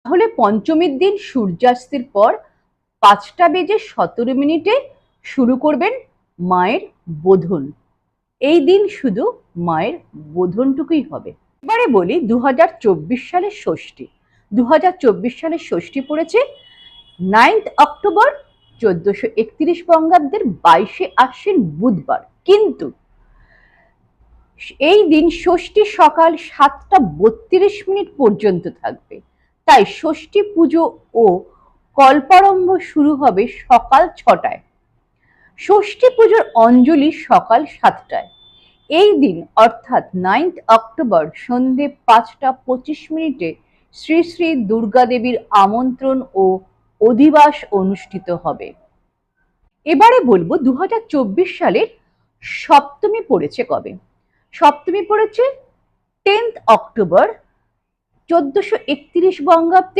তাহলে পঞ্চমীর দিন সূর্যাস্তের পর 5:17 শুরু করবেন মায়ের বোধন। এই দিন শুধু মায়ের বোধনটুকুই হবে। এবারে বলি 2024 সালের ষষ্ঠী। 2024 সালের ষষ্ঠী পড়েছে 9 অক্টোবর 1431 বঙ্গাব্দের 22 আশ্বিন বুধবার। কিন্তু এই দিন ষষ্ঠী সকাল 7:32 পর্যন্ত থাকবে। তাই ষষ্ঠী পুজো ও কল্পারম্ভ শুরু হবে সকাল 6টায়। ষষ্ঠী পুজোর অঞ্জলি সকাল 7টায়। এই দিন অর্থাৎ 9 অক্টোবর সন্ধে 5:25 শ্রী শ্রী দুর্গা দেবীর আমন্ত্রণ ও অধিবাস অনুষ্ঠিত হবে। এবারে বলবো 2024 সালের সপ্তমী পড়েছে কবে। সপ্তমী পড়েছে 10 অক্টোবর 1431 বঙ্গাব্দে